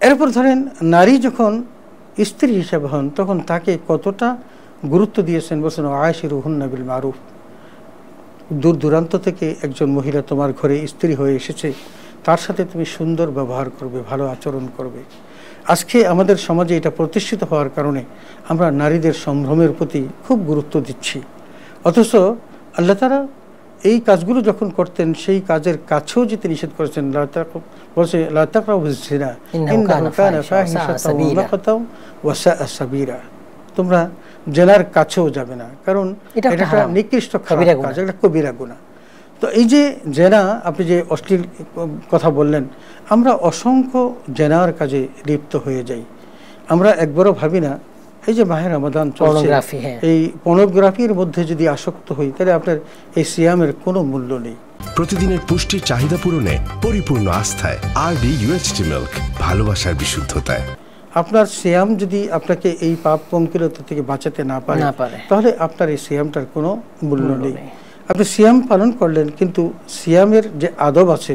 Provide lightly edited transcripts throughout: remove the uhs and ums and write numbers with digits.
এরপর ধরেন নারী যখন স্ত্রী হিসেবে হন তখন তাকে কতটা গুরুত্ব দিয়েছেন, বলছেন আয়শিরুহুন্না বিল মারুফ। দূর দূরান্ত থেকে একজন মহিলা তোমার ঘরে স্ত্রী হয়ে এসেছে, তার সাথে তুমি সুন্দর ব্যবহার করবে, ভালো আচরণ করবে। আজকে আমাদের সমাজে এটা প্রতিষ্ঠিত হওয়ার কারণে আমরা নারীদের সম্ভ্রমের প্রতি খুব গুরুত্ব দিচ্ছি, অথচ আল্লাহ তাআলা এই কাজগুলো যখন করতেন সেই কাজের কাছেও যেতে নিষেধ করেছেন। বলছে লা তাকরাবুজ জিনা ইন্নাহু কানা ফাহিশাতাও ওয়া মাকতাও ওয়া সাআ সাবিরা, তোমরা জেনার কাছেও যাবে না, কারণ এটা একটা নিকৃষ্ট খারাপ কাজ, একটা কবিরা গুনাহ। তো এই যে জেনা, আপনি যে অশ্লীল কথা বললেন, আমরা অসংখ্য জেনার কাজে লিপ্ত হয়ে যাই। আমরা একবারও ভাবি না এই যে মাহে রমাদান চলছে, এই পর্নোগ্রাফির মধ্যে যদি আসক্ত হই তাহলে আপনার এই সিয়ামের কোনো মূল্য নেই। প্রতিদিনের পুষ্টির চাহিদা পূরণে পরিপূর্ণ আস্থায় আরডি UHT মিল্ক, ভালোবাসার বিশুদ্ধতায়। আপনার সিয়াম যদি আপনাকে এই পাপ পঙ্কিলতা থেকে বাঁচাতে না পারে তাহলে আপনার এই সিয়ামটার কোনো মূল্য নেই। আপনি সিয়াম পালন করলেন, কিন্তু সিয়ামের যে আদব আছে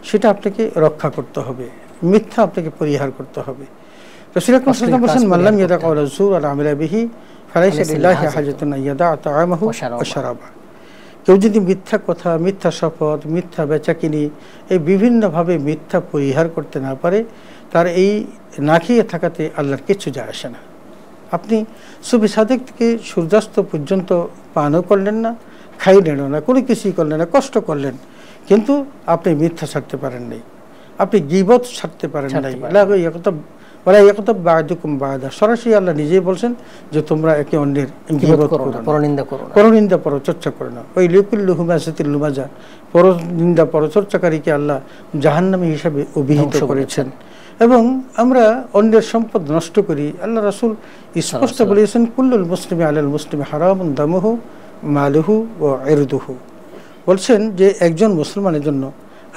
সেটা আপনাকে রক্ষা করতে হবে, মিথ্যা আপনাকে পরিহার করতে হবে। রাসূল আকরাম সাল্লাল্লাহু আলাইহি ওয়াসাল্লাম মাল্লাম ইয়াদা কাওলা যুর ওয়া আমিলা বিহি ফালাইসা লিল্লাহি হাজাতুন ইয়াদা তাআমাহু ওয়া শারাবা। কেউ যদি মিথ্যা কথা, মিথ্যা শপথ, মিথ্যা বেচাকিনি, এই বিভিন্নভাবে মিথ্যা পরিহার করতে না পারে, তার এই না খেয়ে থাকাতে আল্লাহর কিছু যায় আসে না। আপনি সুবহি সাদেক থেকে সূর্যাস্ত পর্যন্ত পানও করলেন না, খাইলেনও না, কোনো কিছুই করলেন না, কষ্ট করলেন, কিন্তু আপনি মিথ্যা ছাড়তে পারেন নাই, আপনি গীবত ছাড়তে পারেন নাই। সরাসরি আল্লাহ নিজেই বলছেন যে তোমরা একে অন্যের গীবত করো না, পরনিন্দা পরচর্চা করো না। ওই লিকুল্লি হুমাযাতিল লুমাযা, পরনিন্দা পরচর্চাকারীকে আল্লাহ জাহান্নামী হিসাবে অভিহিত করেছেন। এবং আমরা অন্যের সম্পদ নষ্ট করি। আল্লাহ রাসূল স্পষ্ট বলেছেন কুল্লুল মুসলিমি আলাল মুসলিমি হারামুন দামুহু মালুহু ওয়া ইরদুহু। বলছেন যে একজন মুসলমানের জন্য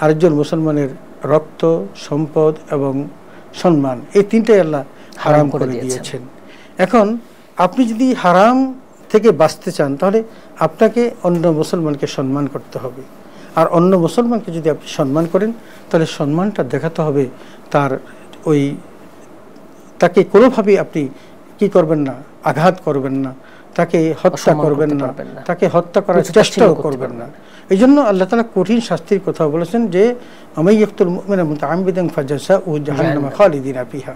আরেকজন মুসলমানের রক্ত, সম্পদ এবং সম্মান, এই তিনটাই আল্লাহ হারাম করে দিয়েছেন। এখন আপনি যদি হারাম থেকে বাঁচতে চান তাহলে আপনাকে অন্য মুসলমানকে সম্মান করতে হবে। আর অন্য মুসলমানকে যদি আপনি সম্মান করেন তাহলে সম্মানটা দেখাতে হবে তার ওই, তাকে কোনোভাবেই আপনি কি করবেন না, আঘাত করবেন না, তাকে হত্যা করবেন না, তাকে হত্যা করার চেষ্টাও করবেন না। এই জন্য আল্লাহ তাআলা কঠিন শাস্তির কথা বলেছেন যে আমাইয়াকতুল মুমিনা মুতাআম্মিদান ফাজাযাউ জাহান্নাম খালিদিনা ফিহা।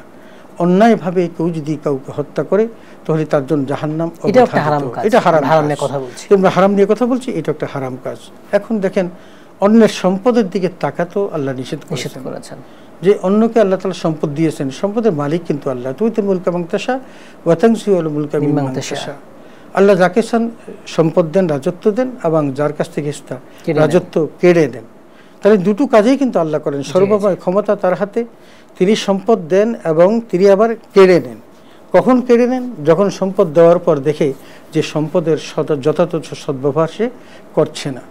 অন্যায়ভাবে কেউ যদি কাউকে হত্যা করে তাহলে তার জন্য জাহান্নাম। এটা হারাম নিয়ে কথা বলছি, আমরা হারাম নিয়ে কথা বলছি, এটা একটা হারাম কাজ। এখন দেখেন অন্যের সম্পদের দিকে তাকাতো আল্লাহ নিষেধ করেছেন, যে অন্যকে আল্লাহ তাআলা সম্পদ দিয়েছেন, সম্পদের মালিক কিন্তু আল্লাহ। তুইতুল মুলকা মান তাশা ওয়া তানজিউল মুলকা মিম্মান তাশা। আল্লাহ যাকে চান সম্পদ দেন, রাজত্ব দেন, এবং যার কাছ থেকে রাজত্ব কেড়ে দেন। তাহলে দুটো কাজেই কিন্তু আল্লাহ করেন, সর্বময় ক্ষমতা তার হাতে, তিনি সম্পদ দেন এবং তিনি আবার কেড়ে নেন। কখন কেড়ে নেন? যখন সম্পদ দেওয়ার পর দেখে যে সম্পদের যথাযথ সদ্ব্যবহার সে করছে না।